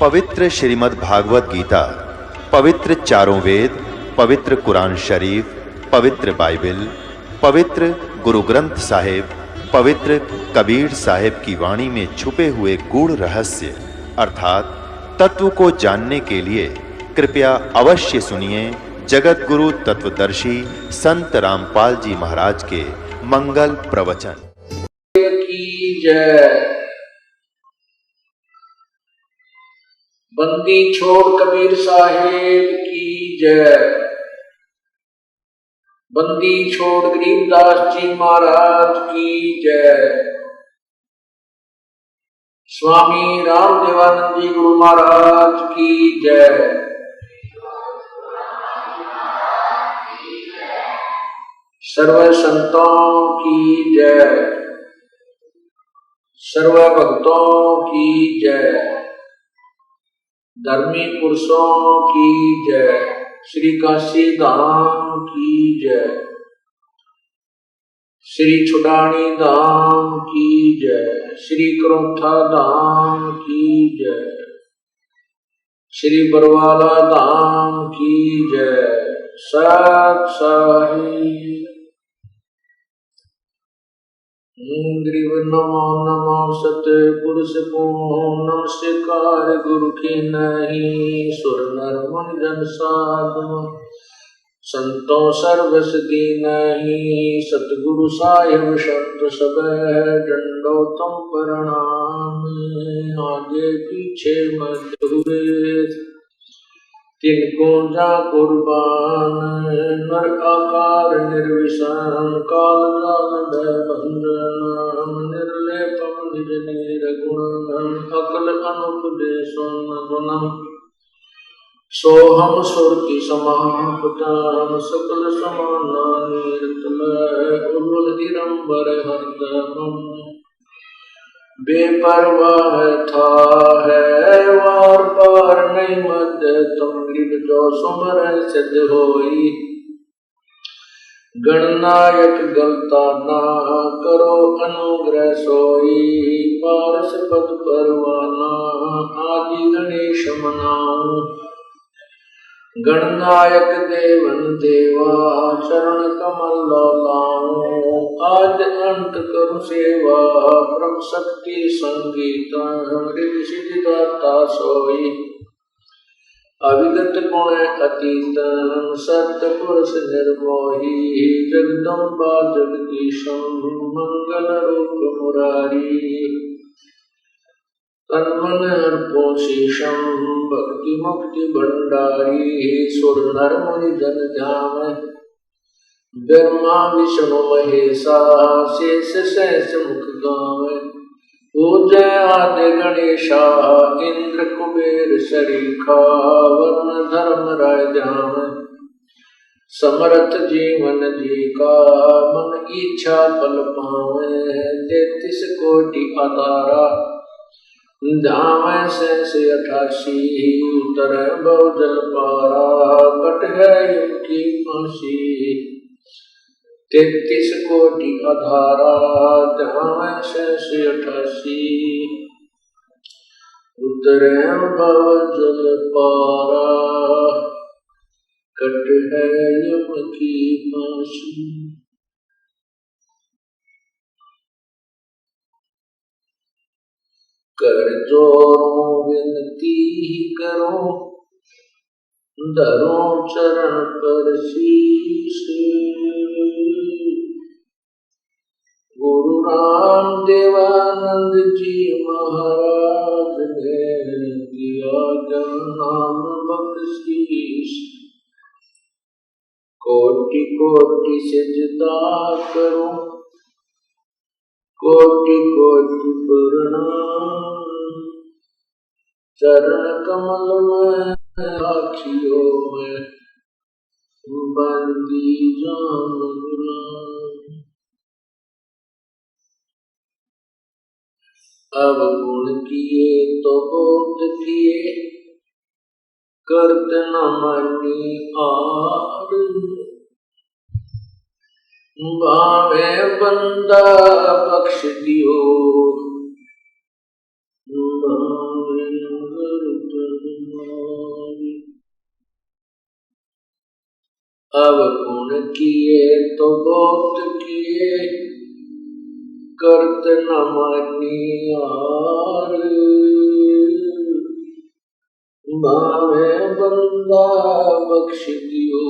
पवित्र श्रीमद् भागवत गीता, पवित्र चारों वेद, पवित्र कुरान शरीफ, पवित्र बाइबल, पवित्र गुरु ग्रंथ साहिब, पवित्र कबीर साहिब की वाणी में छुपे हुए गूढ़ रहस्य अर्थात तत्व को जानने के लिए कृपया अवश्य सुनिए जगत गुरु तत्वदर्शी संत रामपाल जी महाराज के मंगल प्रवचन की जय। बंदी छोड़ कबीर साहेब की जय। बंदी छोड़ गरीबदास जी महाराज की जय। स्वामी राम देवानंद जी गुरु महाराज की जय। सर्व संतों की जय। सर्व भक्तों की जय। धर्मी पुरुषों की जय। श्री काशी धाम की जय। श्री छुटानी धाम की जय। श्री करोथा धाम की जय। श्री बरवाला धाम की जय। सत साहिब नमो नमो सतपुरुष को नमस्कार गुरु की नहीं सुर नर मुनि जन साधु संतों सर्वस की नहीं सतगुरु साहिब संत सब डंडो तुम प्रणाम आगे पीछे मत हुए तिनको जा कुर्बान नर आकार निर्विषाण काल बंधन निर्लेपम निज निर्गुण अकल अनुपदेशो गुणम सोहम सुरति समापताम सकल समाना निर्तल उर्वल दिरंबर हरदम बेपरवाह था है वार पार नहीं मद तुम ग्रीब जो सुमर सिद्ध होई गणनायक गलता ना करो अनुग्रह सोई पारस पद परवाना आदि गणेश मनाऊं गणनायक देवन देवा चरण कमल लाऊं आद अंत करूं सेवा ब्रह्म शक्ति संगीता हृदय सिद्धि दाता सोई अविगत गुण अतीत सत्य पुरुष निर्मोही जगदम्बा जगदीशम मंगल रूप मुरारी तन्मन अर्पो शीशम भक्ति मुक्ति भंडारी सुर नर मुनि जन ध्यान ब्रह्मा विष्णु महेशा शेष सहस मुख गावे पूजय आदि गणेशा इंद्र कुबेर शरीखा वर्ण धर्म राय जावे समर्थ जीवन जी का मन इच्छा फल पावे 33 कोटि अदारा धाम से 88 उतर बहुजल पारा कट है युग की फांसी 33 कोटि अधारा धाम से 88 उतर बहुजल पारा कट है युग की फांसी। कर जोरों विनती करो धरो चरण पर शीश गुरु राम देवानंद जी महाराज ने दिया नाम बख्शीश कोटि कोटि सिजदा करो कोटि कोटि प्रणाम चरण कमल में आखियों में बंदी जान गुलाम अब गुण किए तो बोध किए करत न मनी आर भावे बंदा बख्श दियो भावे अब गुण किए तो बहुत किए, करत न मानियार। भावे बंदा बख्श दियो,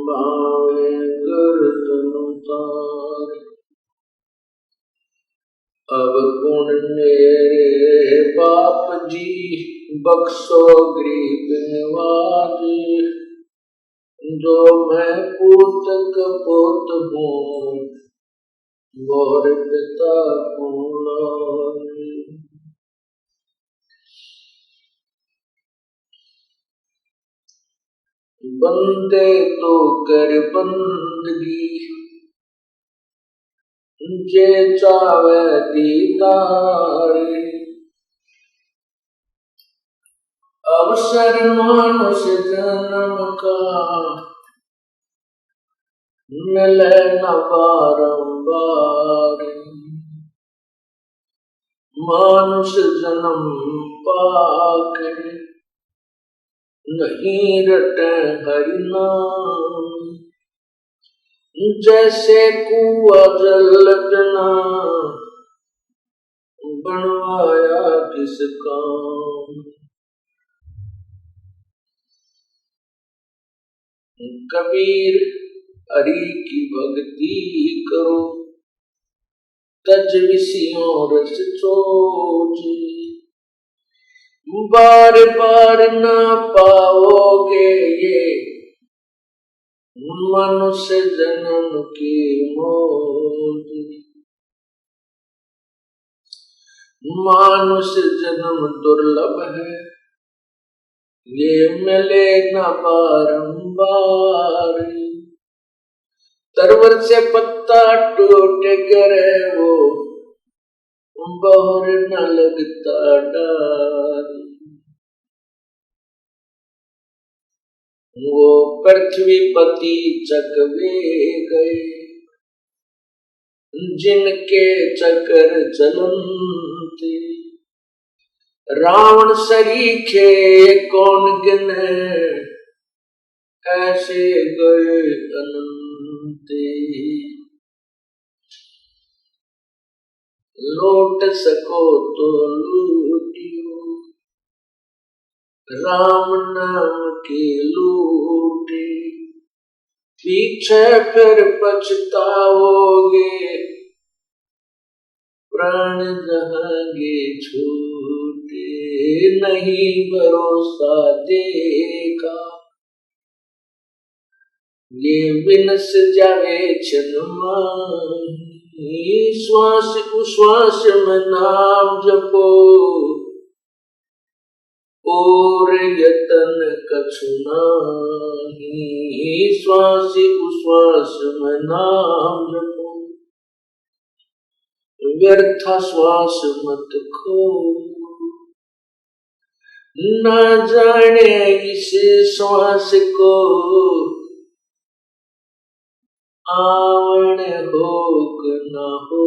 भावे गर्दन उतार। अब गुण मेरे बाप जी, बख्शो गरीब नवाज। जो मैं पूत कपूत हूँ, मोर पिता पूर्ण। बंदे तो कर बंदगी, जे चावे दीदार। अवसर मानुष जन्म का, मिले न बारंबार। मानुष जन्म पाकर, नहीं रटे हरि नाम। जैसे कुआ जल बिना, बनवाया किस काम। कबीर हरि की भक्ति करो, तज विषयों रस चोजे। बार बार ना पाओगे ये, मनुष्य जन्म की मौज। मानुष जन्म दुर्लभ है, ये मिले न बारंबार। तरवर से पत्ता टूट गिरे वो, बहुर न लगता डार। वो पृथ्वी पति चकवे गए, जिनके चक्र चलते। रावण सरीखे कौन गिने, ऐसे गए अनंते। लौट सको तो लूटियो, राम नाम की लूटे। पीछे फिर पछताओगे, प्राण जहांगे छूटे। नहीं भरोसा देखा, ये विनस जावे छनमाही। श्वास उश्वास में नाम जपो, और यतन कछु नाही। श्वास उश्वास में नाम जपो, व्यर्थ श्वास मत खो। न जाने इस श्वास को, आवण हो न हो।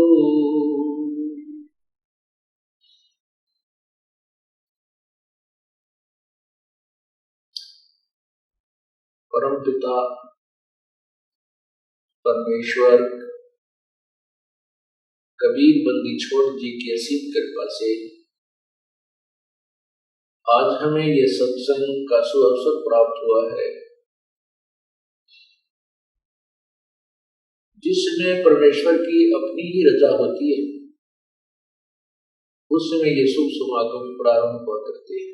परम पिता परमेश्वर कबीर बंदी छोड़ जी की असीम कृपा से आज हमें यह सत्संग का सुअवसर प्राप्त हुआ है, जिसमें परमेश्वर की अपनी ही रजा होती है। उसमें ये शुभ समागम प्रारंभ हुआ करते हैं,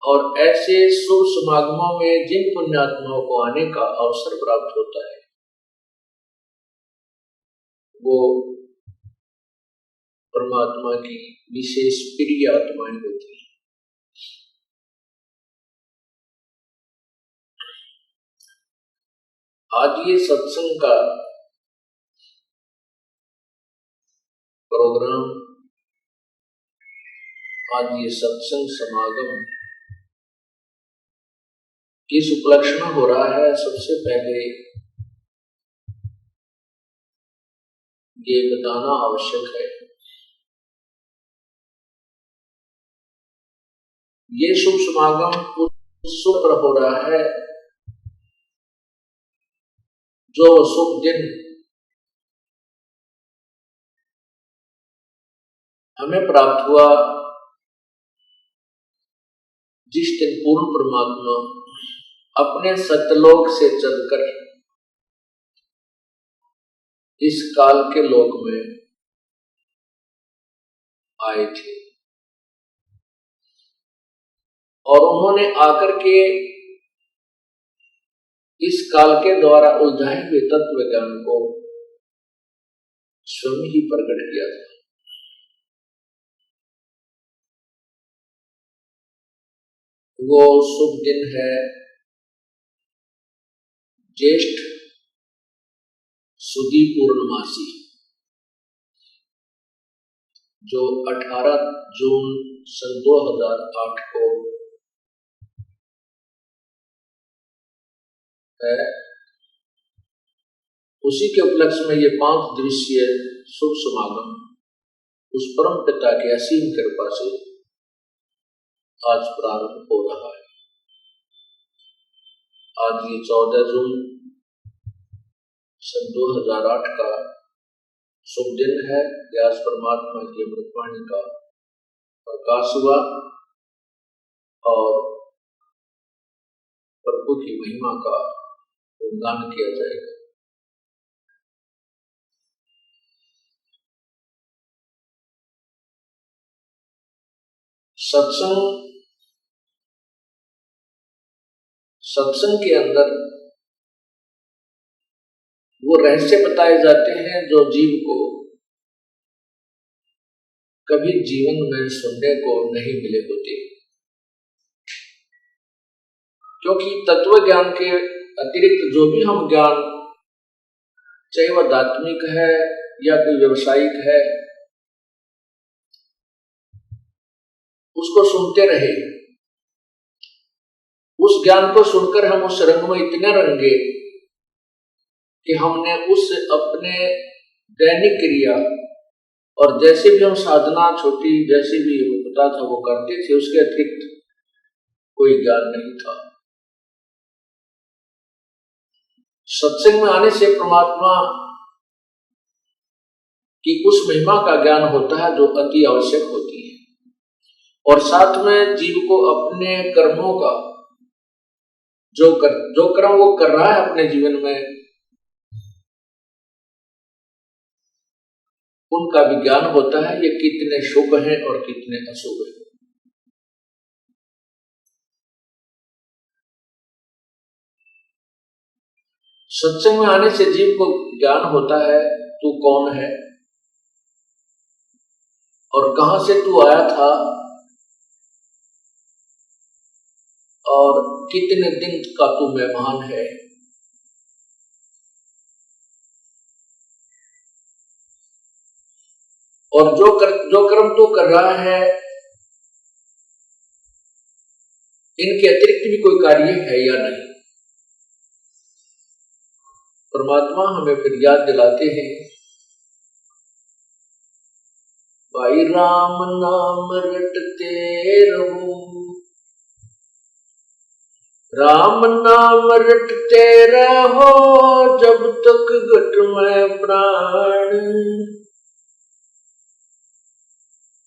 और ऐसे शुभ समागमों में जिन पुण्यात्माओं को आने का अवसर प्राप्त होता है, वो परमात्मा की विशेष प्रिय आत्माएं होती हैं। आज ये सत्संग का प्रोग्राम, आज ये सत्संग समागम किस उपलक्ष्य में हो रहा है, सबसे पहले ये बताना आवश्यक है। ये शुभ समागम शुक्र हो रहा है, जो शुभ दिन हमें प्राप्त हुआ, जिस दिन पूर्ण परमात्मा अपने सतलोक से चलकर इस काल के लोक में आए थे और उन्होंने आकर के इस काल के द्वारा उलझाए हुए तत्व ज्ञान को स्वयं ही प्रकट किया था। वो शुभ दिन है ज्येष्ठ सुदी पूर्णमासी, जो 18 जून सन 2008 को है। उसी के उपलक्ष्य में ये 5 दिवसीय शुभ समागम उस परम पिता की असीम कृपा से आज प्रारंभ हो रहा है। आज ये 14 जून सन 2008 का शुभ दिन है। व्यास परमात्मा की अमृतवाणी का प्रकाश हुआ और प्रभु की महिमा का गुणगान किया जाएगा। सत्संग के अंदर वो रहस्य बताए जाते हैं जो जीव को कभी जीवन में सुनने को नहीं मिले होते, क्योंकि तत्व ज्ञान के अतिरिक्त जो भी हम ज्ञान, चाहे वह दार्शनिक है या कोई व्यवसायिक है, उसको सुनते रहे। उस ज्ञान को सुनकर हम उस रंग में इतने रंगे कि हमने उस अपने दैनिक क्रिया और जैसे भी हम साधना छोटी जैसे भी होता था वो करते थे, उसके अतिरिक्त कोई ज्ञान नहीं था। सत्संग में आने से परमात्मा की उस महिमा का ज्ञान होता है जो अति आवश्यक होती है, और साथ में जीव को अपने कर्मों का जो कर्म वो कर रहा है अपने जीवन में, उनका भी ज्ञान होता है, ये कितने शुभ हैं और कितने अशुभ हैं। सत्संग में आने से जीव को ज्ञान होता है तू कौन है और कहां से तू आया था और कितने दिन का तू मेहमान है। और जो कर्म तू कर रहा है, इनके अतिरिक्त भी कोई कार्य है या नहीं। परमात्मा हमें फिर याद दिलाते हैं, भाई राम नाम रटते रहो, राम नाम रटते रहो जब तक घट में प्राण,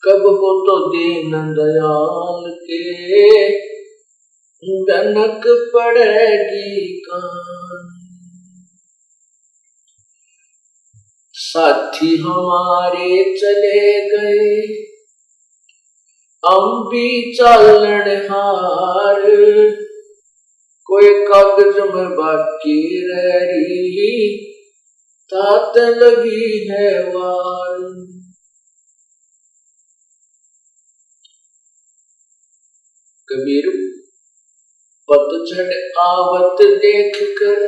कब हो तो दीन दयाल के डनक पड़ेगी कान। साथी हमारे चले गए हम भी चालन हार, कोई कागज में बाकी रह रही तात लगी है वार। कबीर पतझड़ आवत देख कर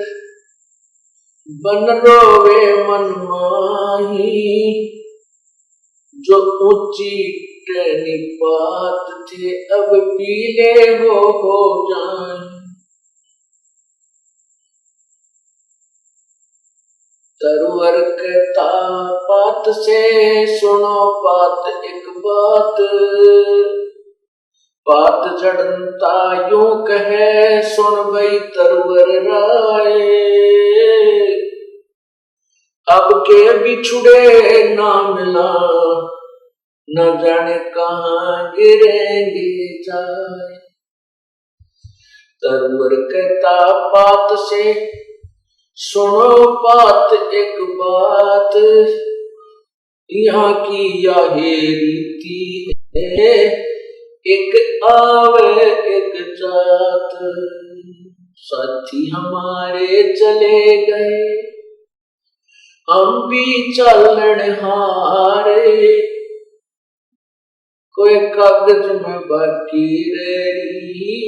बन रोवे मन माही, जो ऊंची टहनी पात थे अब पीले हो जाए। तरवर कहता पात से सुनो पात एक बात, बात जड़नता यूं कहे सुन भई तरवर राय, अब के बिछुड़े ना मिला न जाने कहां गिरेंगे जाए। तरवर कहता बात से सुनो बात एक बात, यहाँ की यह रीति है एक आवे एक जात। साथी हमारे चले गए हम भी चलन हारे, कोई कागज में बाकी रही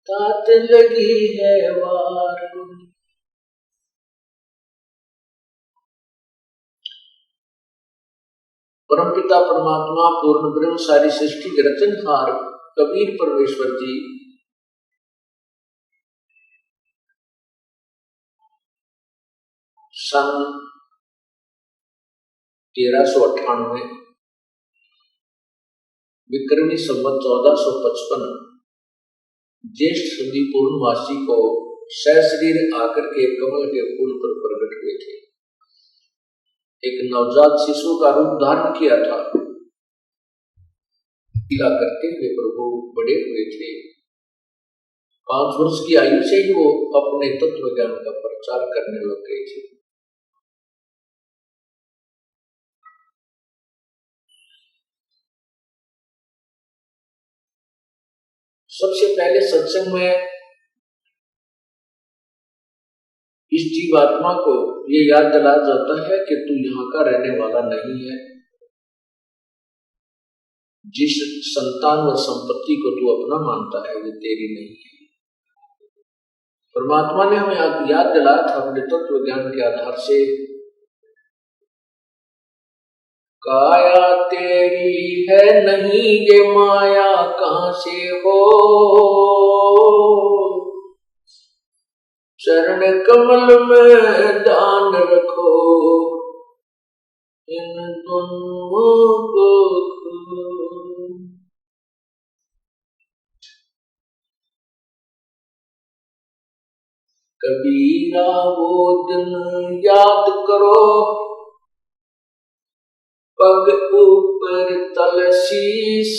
तात लगी है वार। परमपिता परमात्मा पूर्ण ब्रह्म सारी सृष्टि के रचनहार कबीर परमेश्वर जी सन 1398 विक्रमी संवत 1455 ज्येष्ठ सुदी पूर्णमासी को सशरीर आकर के कमल के फूल पर प्रकट हुए थे। एक नवजात शिशु का रूप धारण किया था। लीला करते हुए प्रभु बड़े हुए थे। 5 वर्ष की आयु से ही वो अपने तत्व ज्ञान का प्रचार करने लग गए थे। सबसे पहले सत्संग में इस जीवात्मा को ये याद दिलाया जाता है कि तू यहाँ का रहने वाला नहीं है। जिस संतान व संपत्ति को तू अपना मानता है वो तेरी नहीं है। परमात्मा ने हमें याद दिलाया था अपने तत्व ज्ञान के आधार से, काया तेरी है नहीं ये माया कहां से हो, चरण कमल में दान रखो इन दोनों को। कबीरा वो दिन याद करो पग ऊपर तल शीश,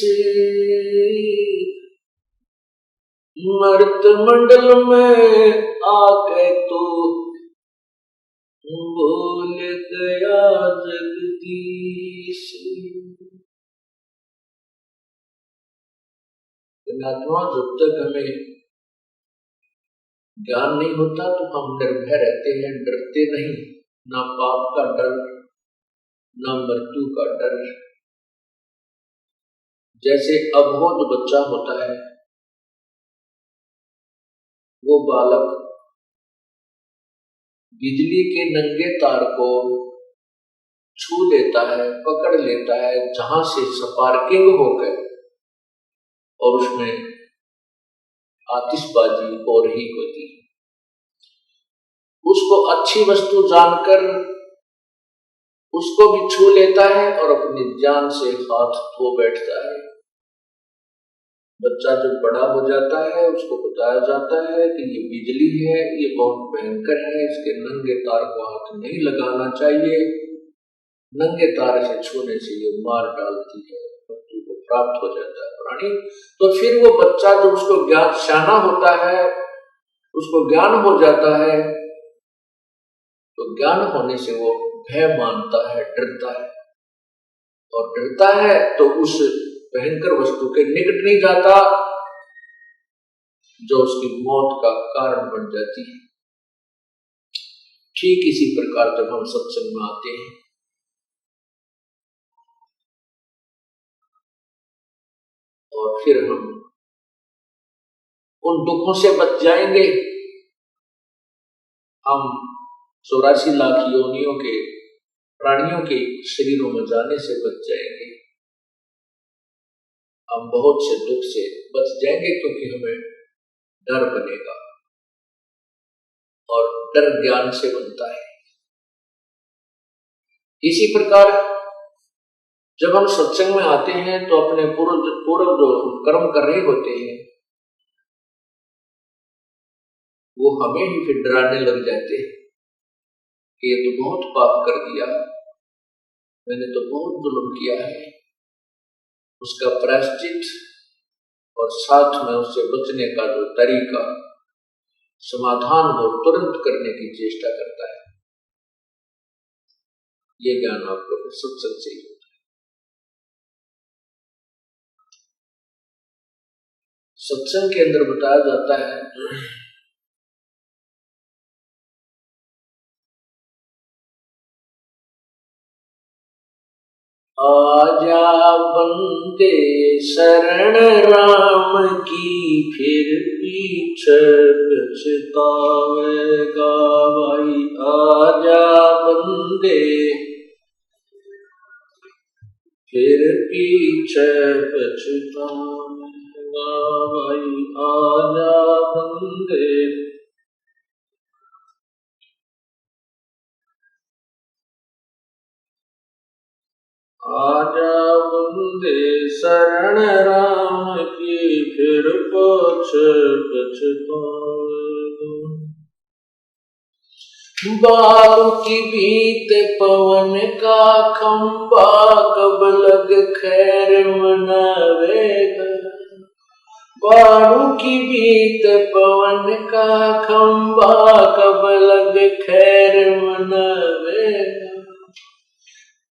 मर्त मंडल में आके तो बोल गया जगदीश। परमात्मा जब तक हमें ज्ञान नहीं होता तो हम निर्भय रहते हैं, डरते नहीं। ना पाप का डर ना मृत्यु का डर। जैसे अबोध बच्चा होता है वो बालक बिजली के नंगे तार को छू लेता है, पकड़ लेता है, जहां से स्पार्किंग हो गए और उसमें आतिशबाजी हो रही होती है। उसको अच्छी वस्तु जानकर उसको भी छू लेता है और अपनी जान से हाथ धो बैठता है। बच्चा जब बड़ा हो जाता है उसको बताया जाता है कि ये बिजली है, ये बहुत भयंकर है, इसके नंगे तार को हाथ नहीं लगाना चाहिए, नंगे तार से छूने से ये मार डालती है, मृत्यु को प्राप्त हो जाता है प्राणी। तो फिर वो बच्चा जब उसको ज्ञान शाना होता है, उसको ज्ञान हो जाता है, तो ज्ञान होने से वो भय मानता है, डरता है, और डरता है तो उस भयंकर वस्तु के निकट नहीं जाता जो उसकी मौत का कारण बन जाती है। ठीक इसी प्रकार जब हम सत्संग में आते हैं और फिर हम उन दुखों से बच जाएंगे, हम 84 लाख योनियों के प्राणियों के शरीरों में जाने से बच जाएंगे। हम बहुत से दुख से बच जाएंगे क्योंकि हमें डर बनेगा और डर ज्ञान से बनता है। इसी प्रकार जब हम सत्संग में आते हैं तो अपने पूर्व जो कर्म कर रहे होते हैं वो हमें ही फिर डराने लग जाते हैं कि ये तो बहुत पाप कर दिया, मैंने तो बहुत जुल्म किया है। उसका प्रायश्चित और साथ में उससे बचने का जो तरीका, समाधान वो तुरंत करने की चेष्टा करता है। ये ज्ञान आपको फिर सत्संग से ही होता है। सत्संग के अंदर बताया जाता है आजा बंदे शरण राम की, फिर पीछे पछतावेगा भाई। आजा बंदे फिर पीछे पछतावेगा भाई। आजा बंदे आजा बंदे शरण राम की, फिर पछतावेगा। बालू की बीत पवन का खंबा, कब लग खैर मनावेगा। बालू की बीत पवन का खंबा, कब लग खैर मनावेगा।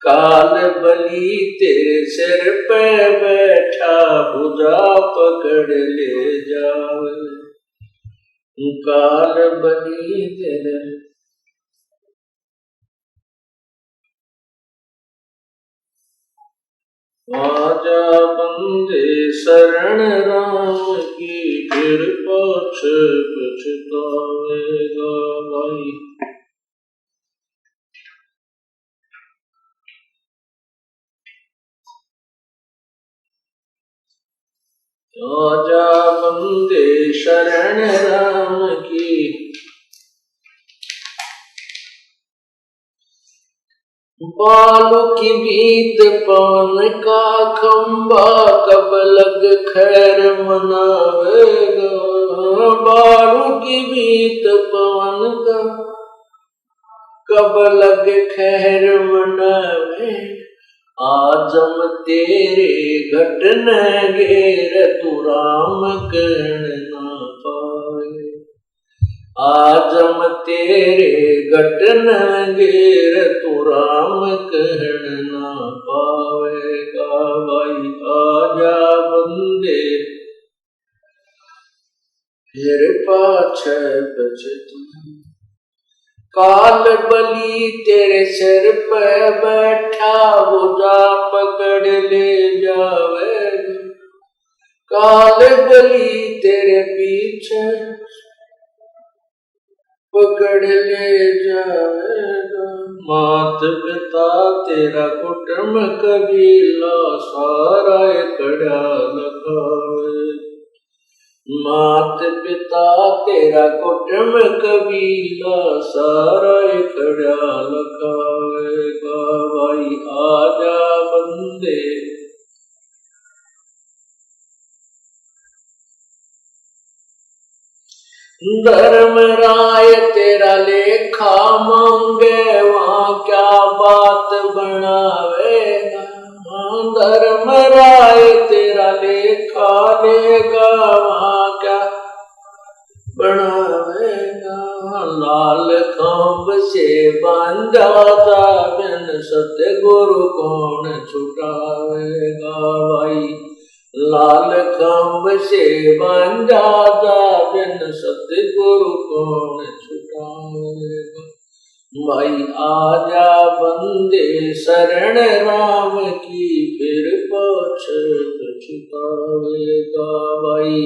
काल बली तेरे सिर पे बैठा, भुजा पकड़ ले जावे। काल बली तेरे आजा बंदे शरण राम की, फिर पछतावेगा भाई। आजा बंदे शरण राम की, बालू की बीत पवन का खंबा, कब लग खैर मनावेगा। बालू की बीत पवन का कब लग खैर मनावेगा। आजम तेरे घट न घेर, तू राम कर्ण ना पाए। आजम तेरे घट न घेर, तू राम कर्ण ना पावेगा भाई। आजा बंदे फिर पाछे पछता। काल बली तेरे सिर पे बैठा, भुजा पकड़ ले जावेगा। काल बली तेरे पीछे पकड़ ले जावेगा। मात पिता तेरा कुटुंब कबीला, सारा कड़ा लखावे। मात पिता तेरा कुटुंब कबीला, सारा कड़ा लखावेगा भाई। आजा बंदे धर्मराय तेरा लेखा मांगे, वहां क्या बात बनावेगा। धर्मराय तेरा लेखा लेगा, वहां क्या बनावेगा। लाल खंभ से बांधा था, बिन सतगुरु कौन छुटावेगा भाई। लाल खंभ से बांधा था, बिन सतगुरु कौन छुटावेगा भाई। आजा बंदे शरण राम की, फिर पछतावेगा भाई।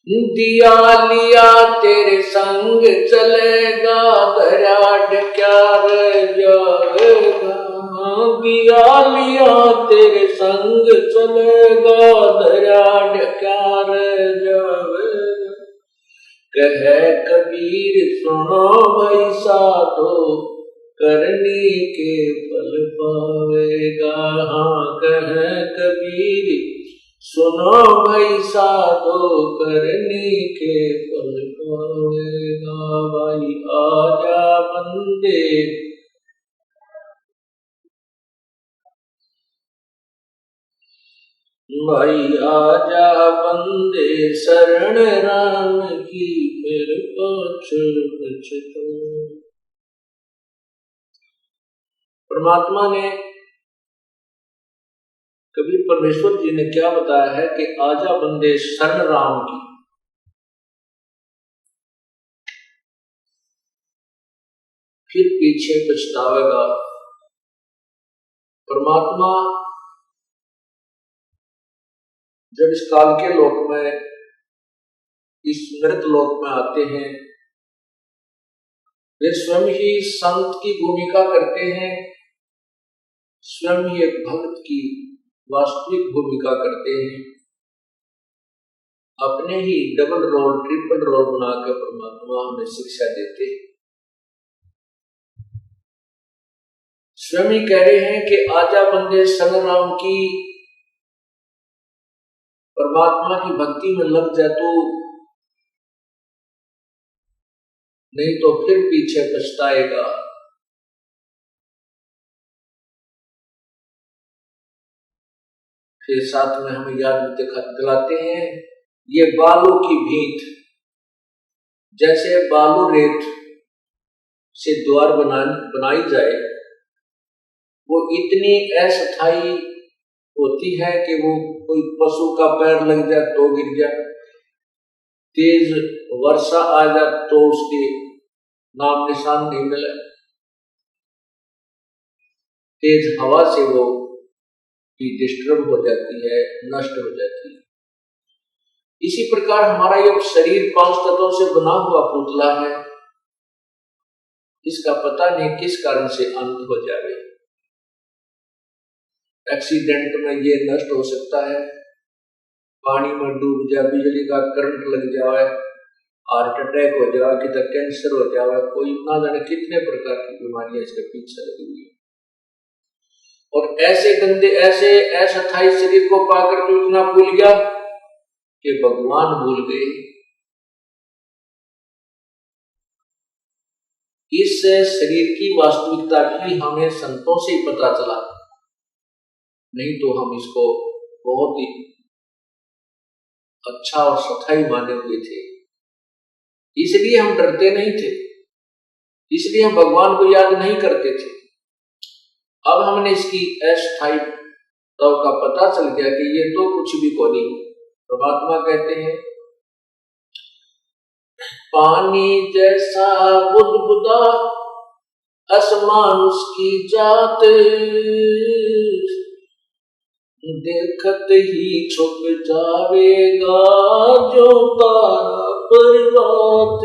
दिया लिया तेरे संग चलेगा, दरिया क्या रह जाएगा। दिया लिया तेरे संग चलेगा, दरिया क्या रह जाएगा। कहे कबीर सुनो भाई साधो, करनी के फल पावेगा। हाँ कहे कबीर सुनो भाई साधो, करनी के फल पावेगा। भाई आजा बंदे, भाई आजा बंदे शरण राम की, फिर पछतो। परमात्मा ने, कबीर परमेश्वर जी ने क्या बताया है कि आजा बंदे शरण राम की, फिर पीछे पछतावेगा। परमात्मा जब इस काल के लोक में, इस मृत लोक में आते हैं, वे स्वयं ही संत की भूमिका करते हैं, स्वयं ही एक भक्त की वास्तविक भूमिका करते हैं। अपने ही डबल रोल ट्रिपल रोल बनाकर परमात्मा हमें शिक्षा देते हैं। स्वयं ही कह रहे हैं कि आजा बंदे शरण राम की, परमात्मा की भक्ति में लग जा तू, नहीं तो फिर पीछे पछताएगा। फिर साथ में हमें याद दिलाते हैं, ये बालू की भींत, जैसे बालू रेत से द्वार बनाई जाए, वो इतनी अस्थायी होती है कि वो कोई पशु का पैर लग जाए तो गिर जाए, तेज वर्षा आ जाए तो उसके नाम निशान नहीं मिले, तेज हवा से वो भी डिस्टर्ब हो जाती है, नष्ट हो जाती है। इसी प्रकार हमारा ये शरीर 5 तत्वों से बना हुआ पुतला है, इसका पता नहीं किस कारण से अंत हो जाए। एक्सीडेंट में ये नष्ट हो सकता है, पानी में डूब जाए, बिजली का करंट लग जाए, हार्ट अटैक हो जाए, किधर कैंसर हो जाए, कोई ना जाने कितने प्रकार की बीमारियां इसके पीछे लगी हुई है। और ऐसे गंदे, ऐसे अस्थायी शरीर को पाकर तो इतना भूल गया कि भगवान भूल गए। इस शरीर की वास्तविकता भी हमें संतों से ही पता चला, नहीं तो हम इसको बहुत ही अच्छा और सथाई माने हुए थे। इसलिए हम डरते नहीं थे, इसलिए हम भगवान को याद नहीं करते थे। अब हमने इसकी अस्थाई तव का पता चल गया कि ये तो कुछ भी को नहीं। परमात्मा कहते हैं, पानी जैसा बुदबुदा असमान उसकी जात, देखत ही छुप जावेगा जो तारा पर्वत।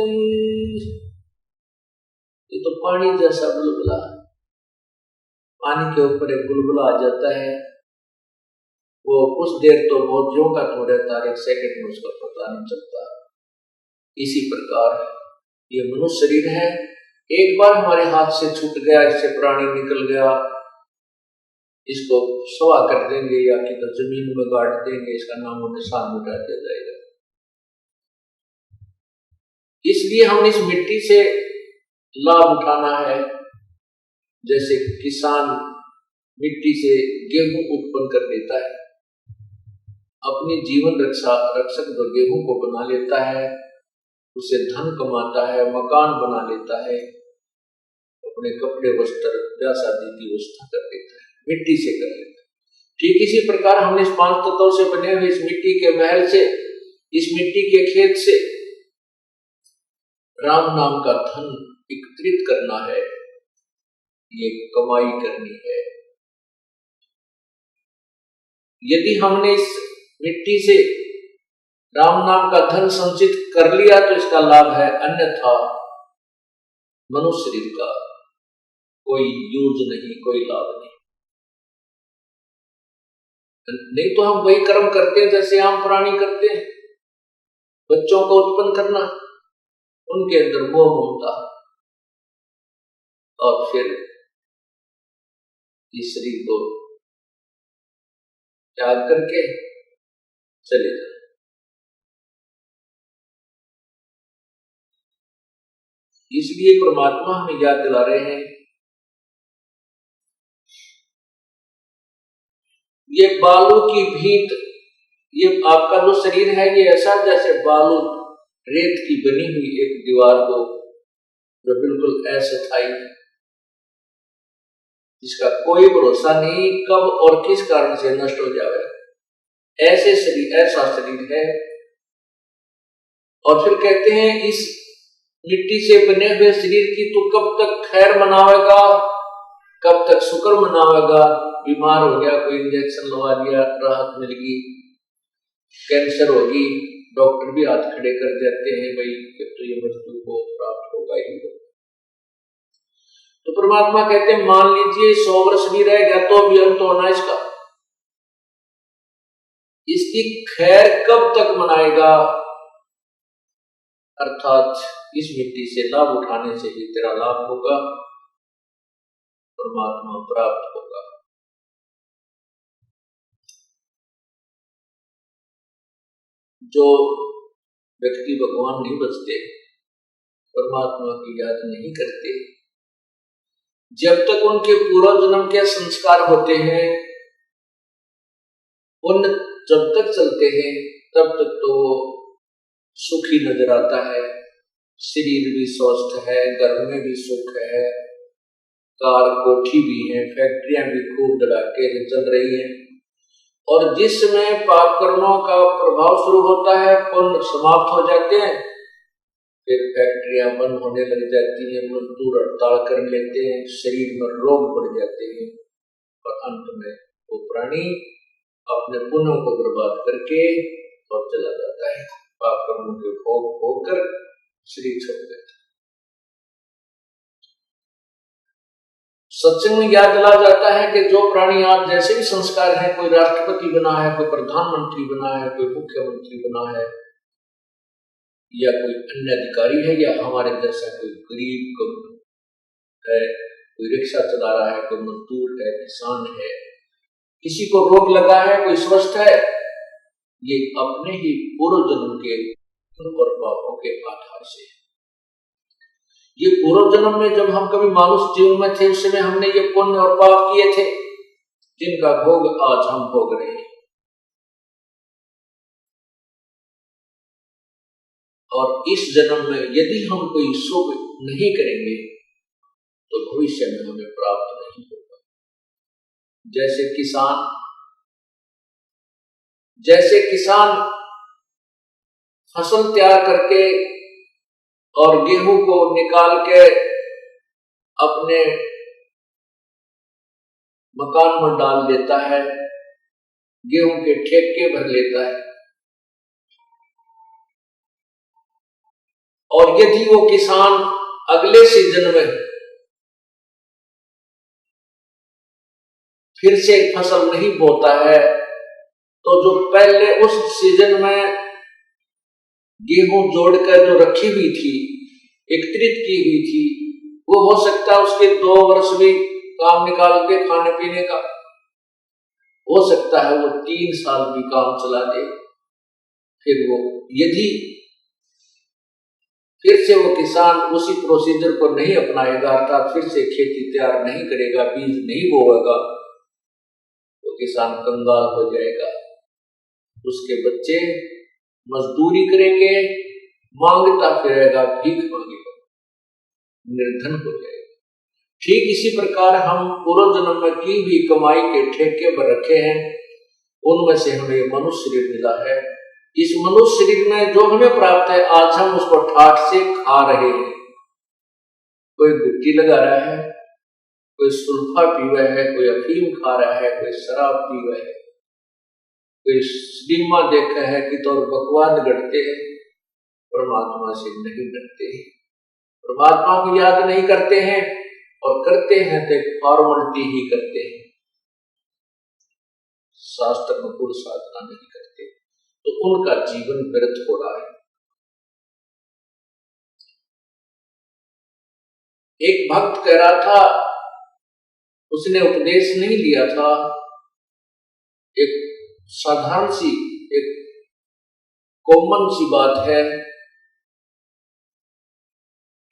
ये तो पानी जैसा बुलबुला, पानी के ऊपर एक बुलबुला आ जाता है, वो कुछ देर तो मौजों का तो रहता है, 1 सेकंड में उसका पता नहीं चलता। इसी प्रकार ये मनुष्य शरीर है, एक बार हमारे हाथ से छूट गया, इससे प्राणी निकल गया, इसको सवा कर देंगे या किधर जमीन में गाड़ देंगे, इसका नाम निशान मिटा दिया जाएगा। इसलिए हम इस मिट्टी से लाभ उठाना है। जैसे किसान मिट्टी से गेहूं उत्पन्न कर लेता है, अपनी जीवन रक्षक जो गेहूं को बना लेता है, उसे धन कमाता है, मकान बना लेता है, अपने कपड़े वस्त्र ब्याह शादी की व्यवस्था कर लेता है, मिट्टी से कर लेता है। ठीक इसी प्रकार हमने इस 5 तत्वों से बने हुए इस मिट्टी के महल से, इस मिट्टी के खेत से राम नाम का धन एकत्रित करना है, ये कमाई करनी है। यदि हमने इस मिट्टी से राम नाम का धन संचित कर लिया तो इसका लाभ है, अन्यथा मनुष्य शरीर का कोई यूज नहीं, कोई लाभ नहीं। नहीं तो हम वही कर्म करते हैं जैसे आम प्राणी करते हैं, बच्चों को उत्पन्न करना, उनके अंदर मोह ममता, और फिर इस शरीर को त्याग करके चले जाए। इसलिए परमात्मा हमें याद दिला रहे हैं, ये बालू की भीत, ये आपका जो शरीर है ये ऐसा जैसे बालू रेत की बनी हुई एक दीवार को, जो बिल्कुल अस्थायी, जिसका कोई भरोसा नहीं कब और किस कारण से नष्ट हो जाए, ऐसे शरीर, ऐसा शरीर है। और फिर कहते हैं इस मिट्टी से बने हुए शरीर की तू कब तक खैर मनावेगा, कब तक शुक्र मनावेगा। बीमार हो गया, कोई इंजेक्शन लगा दिया, राहत मिल गई, कैंसर होगी, डॉक्टर भी हाथ खड़े कर देते हैं भाई तो ये मृत्यु को प्राप्त होगा ही होगा। तो परमात्मा कहते हैं मान लीजिए 100 वर्ष भी रह गया तो भी अंत होना इसका, इसकी खैर कब तक मनाएगा, अर्थात इस मिट्टी से लाभ उठाने से ही तेरा लाभ होगा, परमात्मा प्राप्त होगा। जो व्यक्ति भगवान नहीं बचते, परमात्मा की याद नहीं करते, जब तक उनके पूर्व जन्म के संस्कार होते हैं, उन जब तक चलते हैं तब तक तो सुखी नजर आता है, शरीर भी स्वस्थ है, घर में भी सुख है, कार कोठी भी है, फैक्ट्रियां भी खूब धड़ाके से चल रही हैं। और जिस समय पाप कर्मों का प्रभाव शुरू होता है, पुण्य समाप्त हो जाते हैं, फिर फैक्ट्रियां बंद होने लग जाती हैं, मजदूर हड़ताल कर लेते हैं, शरीर में रोग बढ़ जाते हैं, और अंत में वो प्राणी अपने पुण्यों को बर्बाद करके और चला जाता है, पाप कर्मों के भोग होकर शरीर छोड़ देता है। सत्संग में याद दिला जाता है कि जो प्राणी आप जैसे भी संस्कार है, कोई राष्ट्रपति बना है, कोई प्रधानमंत्री बना है, कोई मुख्यमंत्री बना है, या कोई अन्य अधिकारी है, या हमारे जैसा कोई गरीब है, कोई रिक्शा चला रहा है, कोई मजदूर है, किसान है, किसी को रोग लगा है, कोई स्वस्थ है, ये अपने ही पूर्व जन्म के और पापों के आधार से। ये पूर्व जन्म में जब हम कभी मानुष जीवन में थे, उस समय हमने ये पुण्य और पाप किए थे, जिनका भोग आज हम भोग रहे हैं। और इस जन्म में यदि हम कोई शुभ नहीं करेंगे तो भविष्य में हमें प्राप्त नहीं होगा। जैसे किसान फसल तैयार करके और गेहूं को निकाल के अपने मकान में डाल देता है, गेहूं के ठेके भर लेता है, और यदि वो किसान अगले सीजन में फिर से फसल नहीं बोता है, तो जो पहले उस सीजन में गेहूं जोड़कर जो रखी हुई थी, एकत्रित की हुई थी, वो हो सकता है उसके 2 वर्ष भी काम निकाल के खाने पीने का, हो सकता है वो 3 साल भी काम चला दे। फिर वो यदि फिर से वो किसान उसी प्रोसीजर को नहीं अपनाएगा, अर्थात फिर से खेती तैयार नहीं करेगा, बीज नहीं बोएगा, तो किसान कंगाल हो जाएगा, उसके बच्चे मजदूरी करेंगे, मांगता फिरेगा, भीख मांगेगा, निर्धन हो जाएगा। ठीक इसी प्रकार हम पूर्व जन्म में की हुई कमाई के ठेके पर रखे हैं, उनमें से हमें मनुष्य शरीर मिला है। इस मनुष्य शरीर में जो हमें प्राप्त है, आज हम उसको ठाठ से खा रहे हैं। कोई गुट्टी लगा रहा है, कोई सुल्फा पी रहा है, कोई अफीम खा रहा है, कोई शराब पी रहा है, कोई सिनेमा देखा है कि तो बकवाद गढ़ते हैं, परमात्मा से नहीं डरते हैं, परमात्मा को याद नहीं करते हैं, और करते हैं तो फॉर्मेलिटी ही करते हैं, शास्त्र अनुकूल साधना नहीं करते, तो उनका जीवन व्यर्थ हो रहा है। एक भक्त कह रहा था, उसने उपदेश नहीं लिया था, एक साधारण सी, एक कॉमन सी बात है,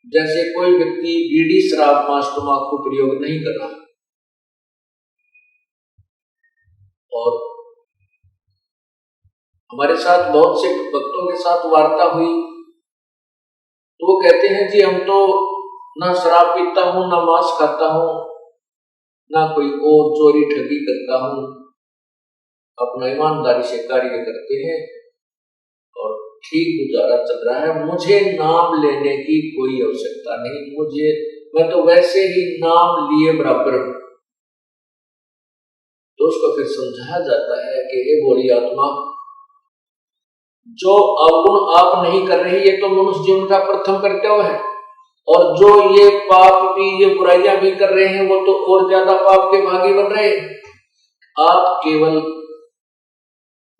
जैसे कोई व्यक्ति बीड़ी, शराब, मांस, तंबाकू प्रयोग नहीं कर रहा, और हमारे साथ बहुत से भक्तों के साथ वार्ता हुई, तो वो कहते हैं जी हम तो ना शराब पीता हूं, ना मांस खाता हूं, ना कोई और चोरी ठगी करता हूं, अपना ईमानदारी से कार्य करते हैं और ठीक गुजारा चल रहा है, मुझे नाम लेने की कोई आवश्यकता नहीं, मैं तो वैसे ही नाम लिए बराबर हूं। तो उसको फिर समझाया जाता है कि हे भोली आत्मा, जो अवगुण आप नहीं कर रही, ये तो मनुष्य जीवन का प्रथम कर्तव्य है, और जो ये पाप भी, ये बुराइयां भी कर रहे हैं, वो तो और ज्यादा पाप के भागी बन रहे हैं। आप केवल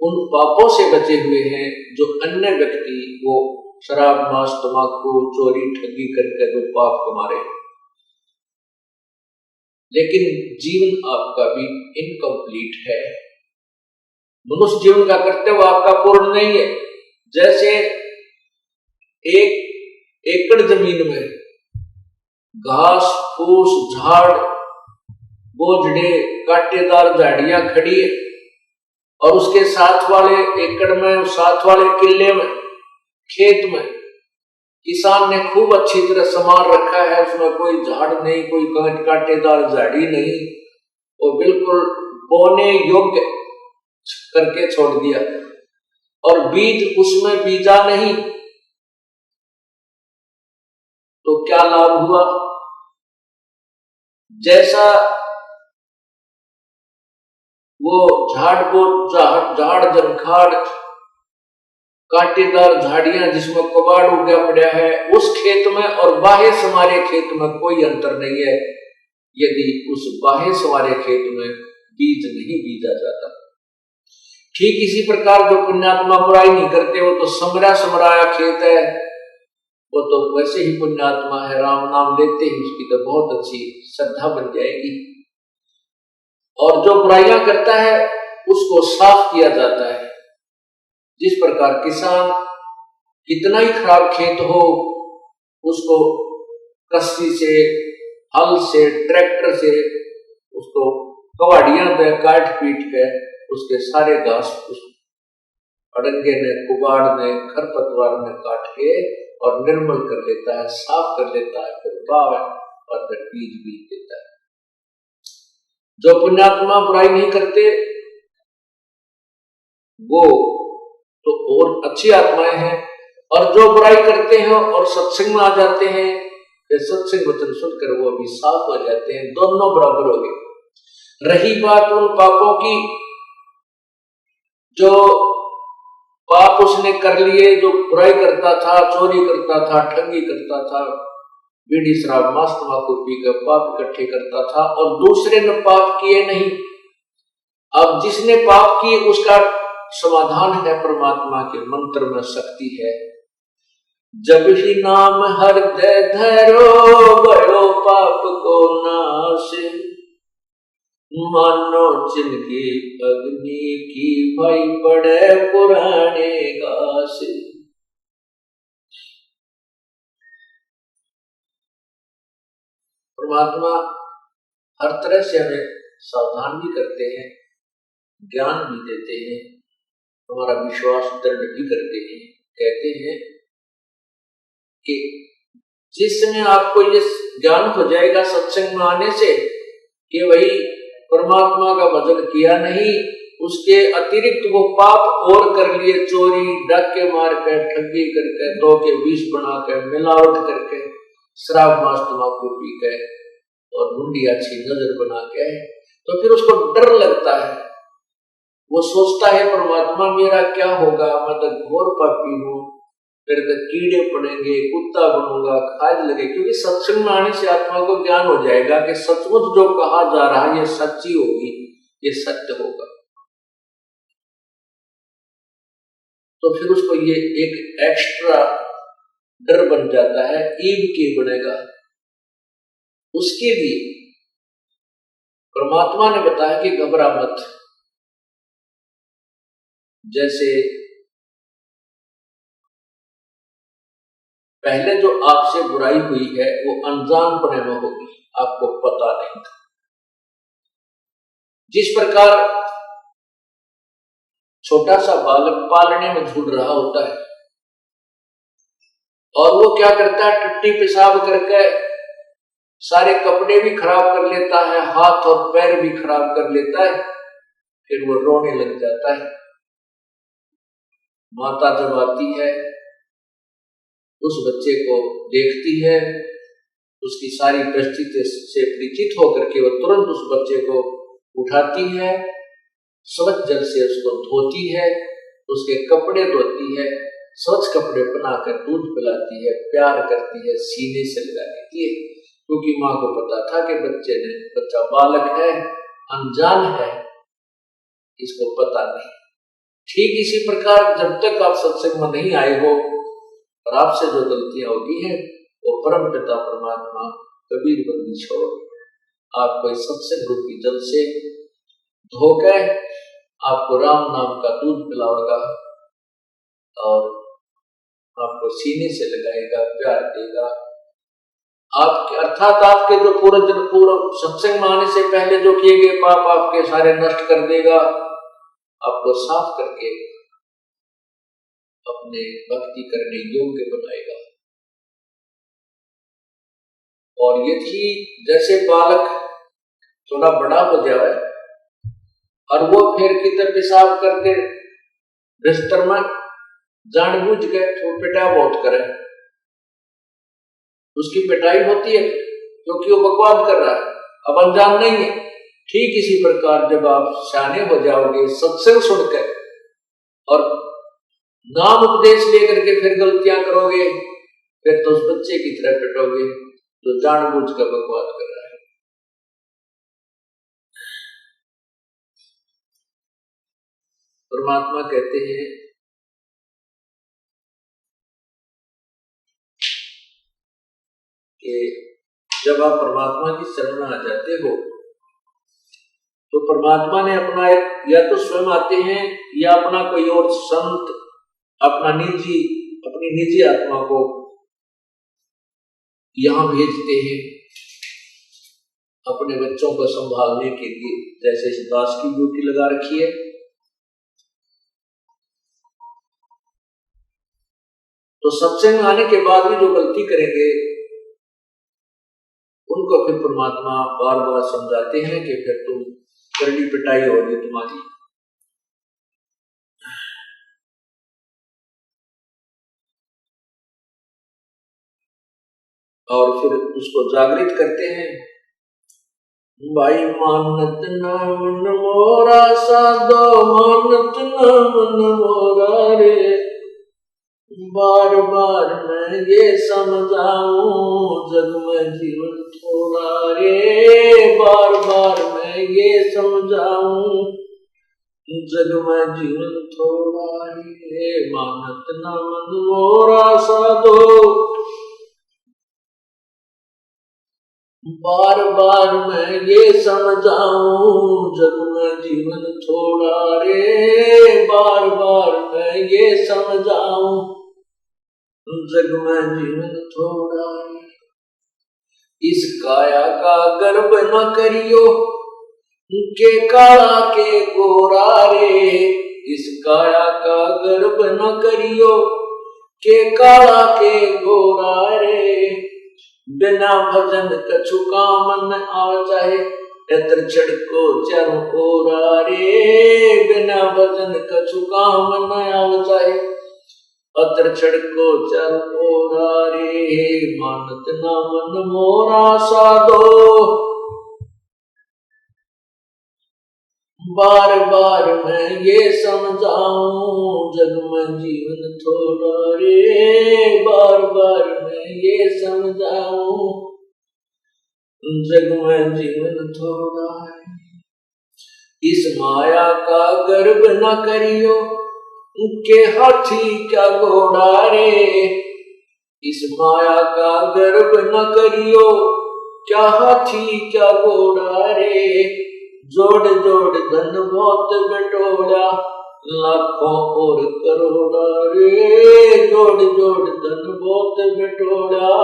उन पापों से बचे हुए हैं जो अन्य व्यक्ति वो शराब, मांस, तंबाकू, चोरी, ठगी करके जो पाप कमा रहे हैं, लेकिन जीवन आपका भी इनकम्प्लीट है। मनुष्य जीवन का कर्तव्य आपका पूर्ण नहीं है। जैसे एक एकड़ जमीन में घास फूस, झाड़, बोझड़े, कांटेदार झाड़ियां खड़ी है, और उसके साथ वाले एकड़ में, साथ वाले किले में, खेत में किसान ने खूब अच्छी तरह संभाल रखा है, उसमें कोई झाड़ नहीं, कोई कांटेदार झाड़ी नहीं, वो बिल्कुल बोने योग्य करके छोड़ दिया, और बीज उसमें बीजा नहीं, तो क्या लाभ हुआ? जैसा वो झाड़ जंखाड़, कांटेदार झाड़ियां जिसमें कबाड़ उगा पड़ा है, उस खेत में और बाहे संवारे खेत में कोई अंतर नहीं है, यदि उस बाहे संवारे खेत में बीज नहीं बीजा जाता। ठीक इसी प्रकार जो पुण्यात्मा बुराई नहीं करते, वो तो समरा समराया खेत है, वो तो वैसे ही पुण्यात्मा है, राम नाम लेते ही उसकी तो बहुत अच्छी श्रद्धा बन जाएगी। और जो बुराइयां करता है उसको साफ किया जाता है। जिस प्रकार किसान कितना ही खराब खेत हो, उसको कस्सी से, हल से, ट्रैक्टर से उसको कवाड़ियां पे काट पीट के उसके सारे घास उस अड़ंगे ने, कुबाड़ ने, खरपतवार ने काट के और निर्मल कर लेता है, साफ कर लेता है, फिर बाव और फिर बीज देता है। जो पुण्यात्मा बुराई नहीं करते वो तो और अच्छी आत्माएं हैं, और जो बुराई करते हैं और सत्संग में आ जाते हैं, फिर सत्संग वचन सुनकर वो भी साफ हो जाते हैं, दोनों बराबर हो गए। रही बात उन पापों की जो पाप उसने कर लिए, जो बुराई करता था, चोरी करता था, ठगी करता था, बीड़ी शराब मांस तंबाकू पीकर पाप इकट्ठे करता था, और दूसरे ने पाप किए नहीं। अब जिसने पाप किए उसका समाधान है परमात्मा के मंत्र में शक्ति है। जब ही नाम हृदय धरो, बड़ो पाप को नाश, मानो जिनकी अग्नि की भाई पड़े पुराने घास। परमात्मा हर तरह से हमें सावधान भी करते हैं, ज्ञान भी देते हैं, हमारा विश्वास दृढ़ भी करते हैं। कहते हैं कि जिस समय आपको ये ज्ञान हो जाएगा सत्संग में आने से कि वही परमात्मा का भजन किया नहीं, उसके अतिरिक्त वो पाप और कर लिए, चोरी, डाके मार कर, ठगी करके, दो के 20 बना कर, मिलावट करके, शराब मांस तंबाकू पी के और मुंडी अच्छी नजर बना के, तो फिर उसको डर लगता है। वो सोचता है परमात्मा मेरा क्या होगा, मैं तो घोर पापी हूँ, मेरे तो कीड़े पड़ेंगे, कुत्ता बनूंगा, खाज लगे। क्योंकि सत्संग में आने से आत्मा को ज्ञान हो जाएगा कि सचमुच जो कहा जा रहा है ये सच्ची होगी, ये सत्य होगा। तो फिर उसको ये एक एक्स्ट्रा डर बन जाता है, ईव के बनेगा उसके लिए परमात्मा ने बताया कि घबरा मत। जैसे पहले जो आपसे बुराई हुई है वो अनजानपने में होगी, आपको पता नहीं था। जिस प्रकार छोटा सा बालक पालने में झूल रहा होता है और वो क्या करता है, टट्टी पेशाब करके सारे कपड़े भी खराब कर लेता है, हाथ और पैर भी खराब कर लेता है, फिर वो रोने लग जाता है। माता जब आती है, उस बच्चे को देखती है, उसकी सारी परिस्थिति से परिचित होकर के वो तुरंत उस बच्चे को उठाती है, स्वच्छ जल से उसको धोती है, उसके कपड़े धोती है, स्वच्छ कपड़े पहनाकर दूध पिलाती है, प्यार करती है, सीने से लगा देती है, क्योंकि माँ को पता था कि बच्चा बालक है, अनजान है, इसको पता नहीं। ठीक इसी प्रकार जब तक आप सत्संग में नहीं आए हो और आपसे जो गलतियां होती हैं वो परम पिता परमात्मा कबीर बंदी छोड़ आपको इस सत्संग रूपी जल से धोकर आपको राम नाम का दूध पिलाएगा और आपको सीने से लगाएगा, प्यार देगा। आपके अर्थात आपके जो पूर्व सत्संग में आने से पहले जो किए गए पाप आपके सारे नष्ट कर देगा, आपको साफ करके अपने भक्ति करने योग्य बनाएगा। और यदि जैसे बालक थोड़ा बड़ा हो जाए और वो फिर किधर पेशाब करके बिस्तर में जानबूझ के तो पिटाई बहुत करे, उसकी पिटाई होती है क्योंकि वो बकवाद कर रहा है, अब अनजान नहीं है। ठीक इसी प्रकार जब आप शाने हो जाओगे सत्संग सुनकर और नाम उपदेश लेकर के फिर गलतियां करोगे, फिर तो उस बच्चे की तरह पिटोगे जो जानबूझ कर बकवाद कर रहा है। परमात्मा कहते हैं कि जब आप परमात्मा की शरण में आ जाते हो तो परमात्मा ने अपना या तो स्वयं आते हैं या अपना कोई और संत अपनी निजी आत्मा को यहां भेजते हैं अपने बच्चों को संभालने के लिए। जैसे इस दास की ड्यूटी लगा रखी है, तो सत्संग आने के बाद भी जो गलती करेंगे उनको फिर परमात्मा बार बार समझाते हैं कि फिर तुम करनी पिटाई होगी तुम्हारी। और फिर उसको जागृत करते हैं, भाई मानत ना मन मोरा साधो, मानत ना मन मोरा रे, बार बार मैं ये समझाऊं जग में जीवन थोड़ा रे, बार बार मैं ये समझाऊं जग में जीवन थोड़ा रे, मानत ना मन मोरा साधो, बार बार मैं ये समझाऊं जग में जीवन थोड़ा रे, बार बार मैं ये समझाऊं जग में जीवन थोड़ा रे। इस काया का गर्व न करियो के काला के गोरा रे, इस काया का गर्व न करियो के काला के गोरा रे, बिना भजन कछु काम न आव चाहे, एतर छड़को चारों ओरा रे, बिना भजन कछु काम न आव चाहे, अतर छड़को चारों ओरा रे, मानत ना मन मोरा साधो, बार बार मैं ये समझाऊं जग में जीवन थोड़ा रे, बार बार मैं ये समझाऊं जग में जीवन थोड़ा है। इस माया का गर्व न करियो के हाथी क्या घोड़ा रे, इस माया का गर्व न करियो क्या हाथी क्या घोड़ा रे, जोड़ जोड़ धन बहुत बटोरा, लाखों और करोड़ा रे, जोड़ जोड़ धन बहुत बटोरा,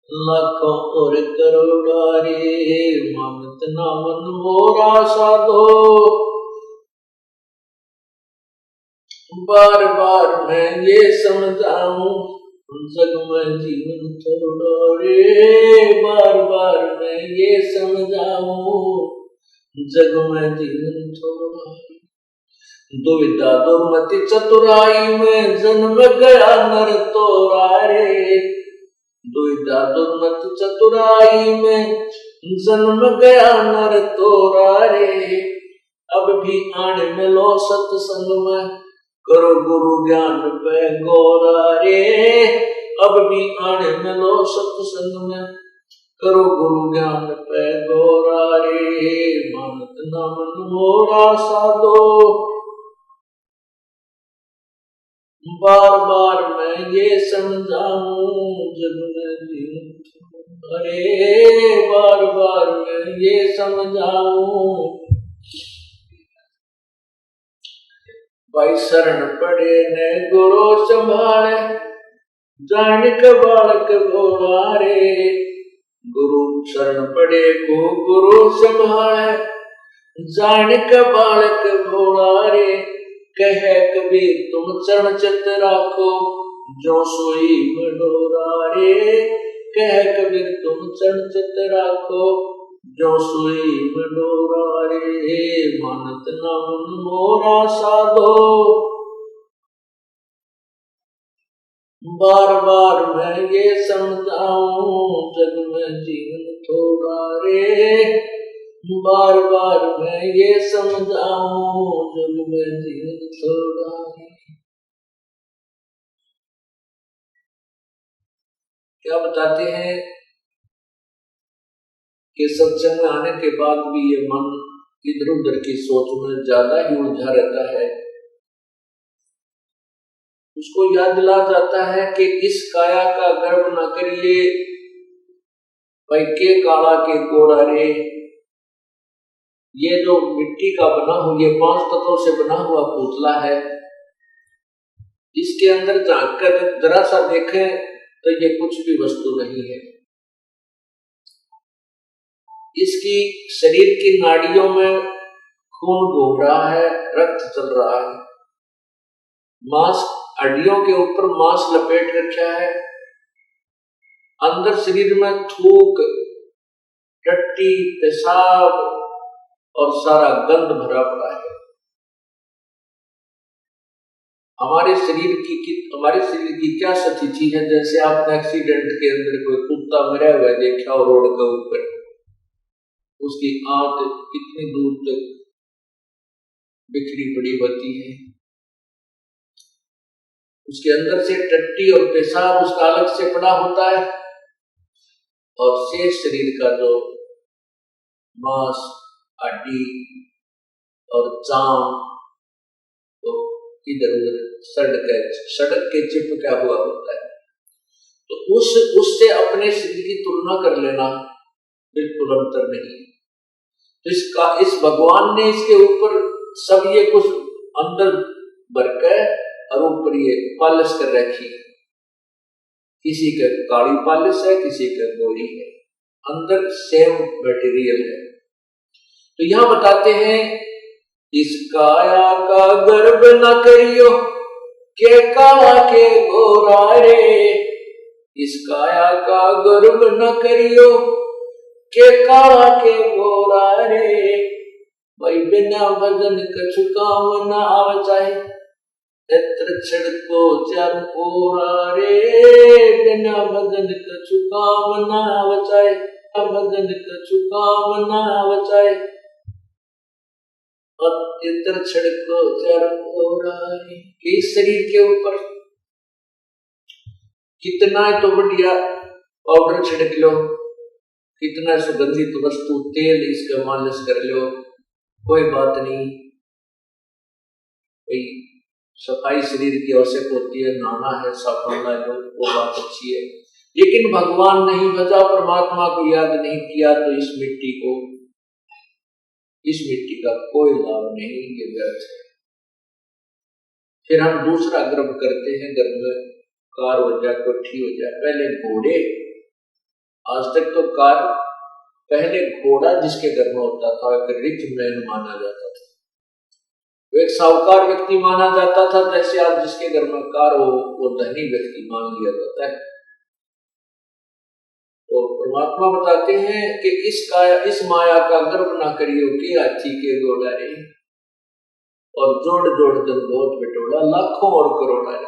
लाखों और करोड़ा रे, मानत ना मन मोरा साधो। बार बार मैं ये समझाऊं, जग में जीवन थोड़ा रे, बार बार मैं ये समझाऊं, जग में जीवन थोड़ा। दुविधा दुर्मति चतुराई में जन्म गया नर तोरा रे, दुविधा दुर्मति चतुराई में जन्म गया नर तोरा रे, अब भी आने मिलो सत्संग में, करो गुरु ज्ञान पे गोरा रे, अब भी आने मिलो सत्संग में, करो गुरु ज्ञान पे गोरा रे, मानत ना मन मोरा साधो। बार बार मैं ये समझाऊं, जग में जीवन अरे, बार बार मैं ये समझाऊं, भाई शरण पड़े ने गुरु संभाले, जानिक बालक भोला रे, गुरु शरण पड़े को गुरु संभाले, जानिक बालक भोला रे, कहे कबीर तुम चरण चित राखो, जो सोई बडोरा रे, कहे कबीर तुम चरण चित राखो, जो सोई बडोरा रे, मानत ना मन मोरा साधो। बार बार मैं ये समझाऊं, जग में जीवन थोड़ा रे, बार बार मैं ये समझाऊं, जग में जीवन थोड़ा रे। क्या बताते हैं कि सत्संग में आने के बाद भी ये मन इधर उधर की सोच में ज्यादा ही उलझा रहता है। उसको याद दिला जाता है कि इस काया का गर्व न करिए, भाई के काला के गोरा रे, ये जो मिट्टी का बना हुआ, ये 5 तत्वों से बना हुआ पुतला है, इसके अंदर झांक कर जरा सा देखें तो ये कुछ भी वस्तु नहीं है। इसकी शरीर की नाड़ियों में खून घूम रहा है, रक्त चल रहा है, मांस हड्डियों के ऊपर मांस लपेट रखा है, अंदर शरीर में थूक, टट्टी, पेशाब और सारा गंध भरा पड़ा है। हमारे शरीर की क्या स्थिति है? जैसे आपने एक्सीडेंट के अंदर कोई कुत्ता मरा हुआ देखा और रोड के ऊपर, उसकी आंत कितनी दूर तक बिखरी पड़ी होती है, उसके अंदर से टट्टी और पेशाब उसका अलग से पड़ा होता है, और शेष शरीर का जो मांस, हड्डी और चाम तो इधर उधर सड़क के चिपका हुआ होता है। तो उससे अपने शरीर की तुलना कर लेना बिल्कुल अंतर नहीं। तो इस भगवान ने इसके ऊपर सब ये कुछ अंदर भर के और ऊपर ये पालिश कर रखी है। किसी का काली पालिश है, किसी का गोरी है, अंदर सेम मटेरियल है। तो यहां बताते हैं, इस काया का गर्व न करियो, के काला के गोरा रे, इस काया का गर्व न करियो, के काला के गोरा रे, भाई बिना भजन कछु काम न आवे चाहे, एत्र छिड़को चार ओरा रे, बिना भजन कछु काम न आवे चाहे, भजन कछु काम न आवे चाहे, इत्र छिड़को चार ओरा रे। इस शरीर के ऊपर कितना तो बढ़िया पाउडर छिड़क लो, कितना सुगंधित वस्तु तेल इसका मालिश कर लो, कोई बात नहीं। भाई सफाई शरीर की आवश्यक होती है, नहाना है, साफ होना है, वो बात अच्छी है। लेकिन भगवान नहीं भजा, परमात्मा को याद नहीं किया, तो इस मिट्टी का कोई लाभ नहीं, ये व्यर्थ है। फिर हम दूसरा गर्व करते हैं, घर में कार हो जाए, कोठी हो जाए। पहले घोड़े, आज तक तो कार, पहले घोड़ा जिसके घर में होता था एक रिच मैन माना जाता था, वो एक साहूकार व्यक्ति माना जाता था। जैसे आज जिसके घर में कार हो वो धनी व्यक्ति मान लिया जाता है। तो परमात्मा बताते हैं कि इस माया का गर्व ना करियो कि हाथी के घोड़ा रे, और जोड़ जोड़ जब बहुत बिटोड़ा, लाखों और करोड़ा रे।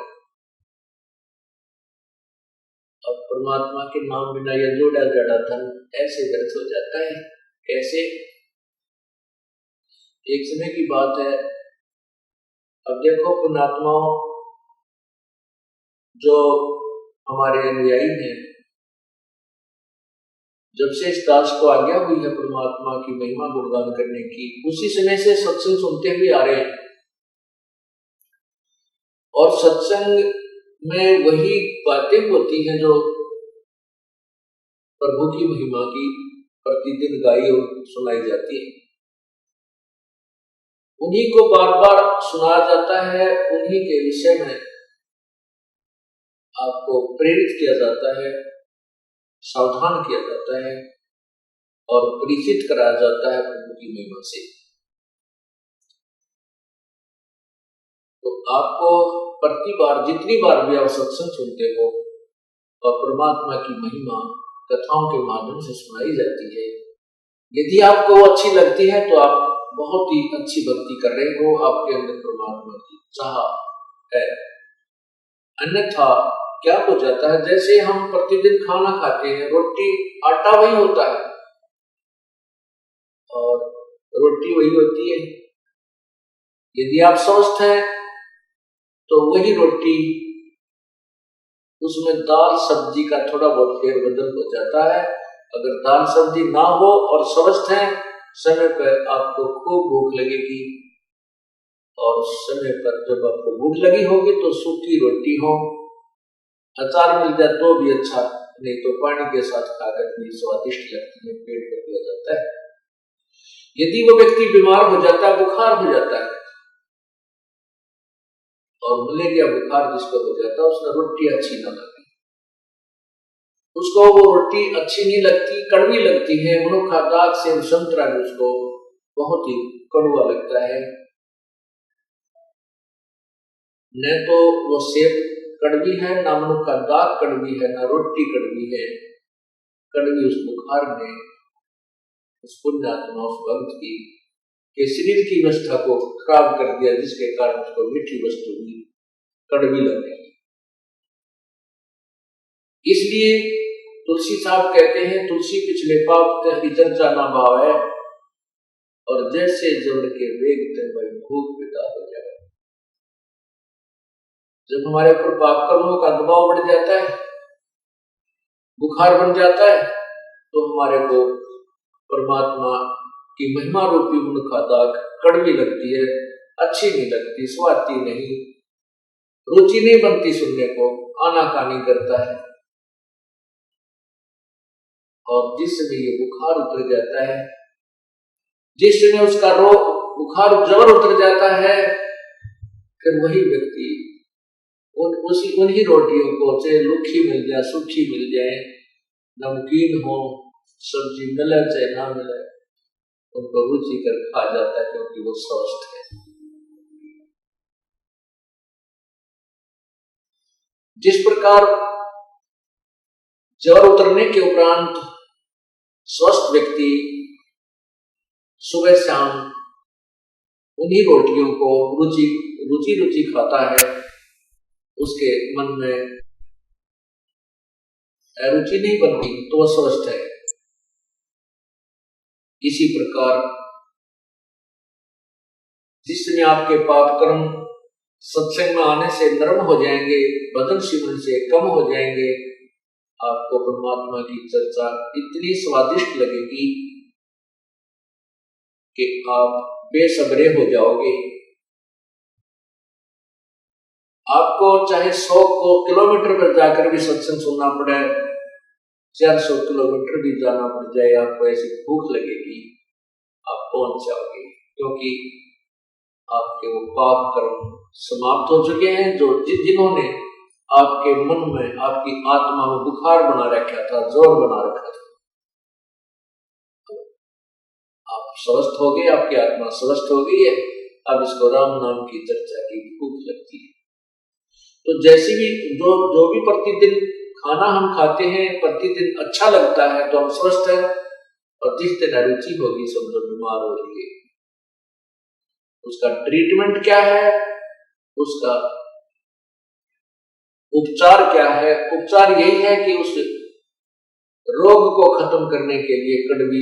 अब परमात्मा के नाम बिना यह जोड़ा जड़ा धन ऐसे व्यर्थ हो जाता है। कैसे? एक समय की बात है, अब देखो पुण्यात्माओं, जो हमारे अनुयायी हैं, जब से इस दास को आज्ञा हुई है परमात्मा की महिमा गुणगान करने की, उसी समय से सत्संग सुनते हुए आ रहे हैं। और सत्संग में वही बातें होती हैं जो प्रभु की महिमा की प्रतिदिन गाई और सुनाई जाती है। उन्हीं को बार बार सुनाया जाता है, उन्हीं के विषय में आपको प्रेरित किया जाता है, सावधान किया जाता है और परिचित कराया जाता है प्रभु की महिमा से। तो आपको प्रति बार, जितनी बार भी आप सत्संग सुनते हो और परमात्मा की महिमा कथाओं के माध्यम से सुनाई जाती है, यदि आपको वो अच्छी लगती है तो आप बहुत ही अच्छी भक्ति कर रहे हो, आपके अंदर परमात्मा की चाह है। अन्यथा क्या हो जाता है, जैसे हम प्रतिदिन खाना खाते हैं, रोटी आटा वही होता है और रोटी वही होती है। यदि आप स्वस्थ हैं तो वही रोटी, उसमें दाल सब्जी का थोड़ा बहुत फेरबदल हो जाता है। अगर दाल सब्जी ना हो और स्वस्थ हैं, समय पर आपको खूब भूख लगेगी, और समय पर जब आपको भूख लगी होगी तो सूखी रोटी हो, अचार मिल जाए तो भी अच्छा, नहीं तो पानी के साथ खाकर भी स्वादिष्ट लगती है, पेट भर दिया जाता है। यदि वो व्यक्ति बीमार हो जाता है, बुखार हो जाता है, और मलेरिया बुखार जिसको हो जाता है, उसमें रोटी अच्छी ना लगती, उसको वो रोटी अच्छी नहीं लगती, कड़वी लगती है। मनुखा दाग से संतरा उसको बहुत ही कड़वा लगता है। न तो वो सेब कड़वी है, ना मनुखा दाग कड़वी है, ना रोटी कड़वी है। कड़वी उस बुखार ने उस पुण्यात्मा, उस भक्त की के शरीर की अवस्था को खराब कर दिया, जिसके कारण उसको मीठी वस्तु भी कड़वी लगने लगी। इसलिए तुलसी साहब कहते हैं, तुलसी पिछले पाप ते चर्चा ना भाव है, और जैसे जड़ के वेग ते वही भूख पैदा हो जाए। जब हमारे ऊपर पाप कर्मों का दबाव बढ़ जाता है, बुखार बन जाता है, तो हमारे को परमात्मा की महिमा रूपी मनुखा दाग कड़वी लगती है, अच्छी नहीं लगती, स्वादी नहीं, रुचि नहीं बनती, सुनने को आनाकानी करता है। और जिस समय ये बुखार उतर जाता है, जिस समय उसका रोग बुखार जबर उतर जाता है, फिर वही व्यक्ति उन्हीं रोटियों को, चाहे लुखी मिल जाए, सूखी मिल जाए, नमकीन हो, सब्जी मिले चाहे ना मिले, उनको रुचि कर खा जाता है, क्योंकि वो स्वस्थ है। जिस प्रकार ज्वर उतरने के उपरांत स्वस्थ व्यक्ति सुबह शाम उन्हीं रोटियों को रुचि खाता है, उसके मन में रुचि नहीं बनती तो वह स्वस्थ है। इसी प्रकार जिस समय आपके पाप कर्म सत्संग में आने से नरम हो जाएंगे, भजन सिमरन से कम हो जाएंगे, आपको परमात्मा की चर्चा इतनी स्वादिष्ट लगेगी कि आप बेसब्रे हो जाओगे। आपको चाहे 100 किलोमीटर पर जाकर भी सत्संग सुनना पड़े, 400 किलोमीटर भी जाना पड़ जाए, आपको ऐसी भूख लगेगी, आप पहुंच जाओगे, क्योंकि आपके वो पाप कर्म समाप्त हो चुके हैं, जो जिन्होंने आपके मन में, आपकी आत्मा में बुखार बना रखा था, जोर बना रखा था। आप स्वस्थ हो गए, आपकी आत्मा स्वस्थ हो गई है, अब इसको राम नाम की चर्चा की भूख लगती है। तो जैसे भी जो भी प्रतिदिन खाना हम खाते हैं, प्रतिदिन अच्छा लगता है तो हम स्वस्थ हैं, और जिस दिन अरुचि होगी समझो बीमार हो जाएंगे। उसका ट्रीटमेंट क्या है, उसका उपचार क्या है? उपचार यही है कि उस रोग को खत्म करने के लिए कड़वी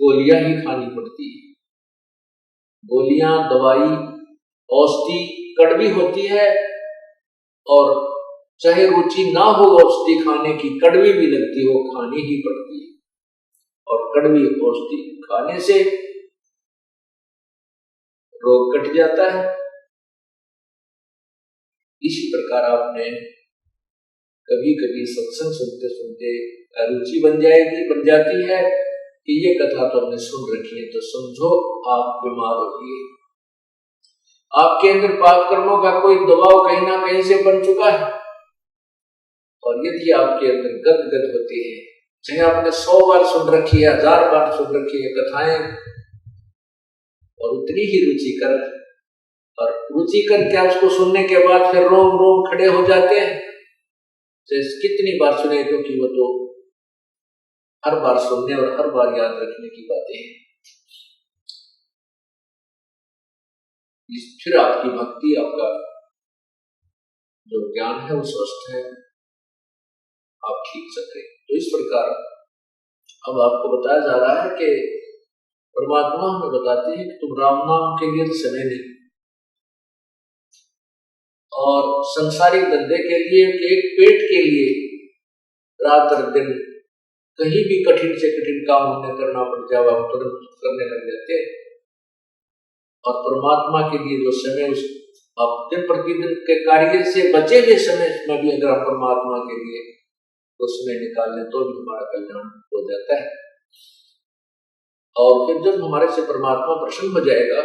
गोलियां ही खानी पड़ती है। गोलियां, दवाई, औषधि कड़वी होती है, और चाहे रुचि ना हो औषधि खाने की, कड़वी भी लगती हो, खानी ही पड़ती है। और कड़वी औषधि खाने से रोग कट जाता है। इसी प्रकार आपने कभी कभी सत्संग सुनते सुनते रुचि बन जाती है कि ये कथा तो हमने सुन रखी है, तो समझो आप बीमार हो गए, आपके अंदर पाप कर्मों का कोई दबाव कहीं ना कहीं से बन चुका है। और यदि आपके अंदर गदगद होती है, चाहे आपने 100 बार सुन रखी है, 1000 बार सुन रखी है कथाएं, और उतनी ही रुचिकर, और रुचिकर क्या उसको सुनने के बाद फिर रोम रोम खड़े हो जाते हैं, कितनी बार सुने, क्योंकि वो तो हर बार सुनने और हर बार याद रखने की बातें हैं। फिर आपकी भक्ति, आपका जो ज्ञान है वो स्वस्थ है, आप ठीक सके। तो इस प्रकार अब आपको बताया जा रहा है कि परमात्मा हमें बताते हैं कि तुम राम नाम के लिए तो समय नहीं, और संसारिक धंधे के लिए, एक पेट के लिए रात और दिन कहीं भी कठिन से कठिन काम हमें करना पड़ जाए, हम तुरंत करने लग जाते हैं। और परमात्मा के लिए जो समय, उस अपने प्रतिदिन के कार्य से बचे हुए समय में भी अगर हम परमात्मा के लिए तो समय निकाल लें तो भी हमारा कल्याण हो जाता है। और फिर जब हमारे से परमात्मा प्रसन्न हो जाएगा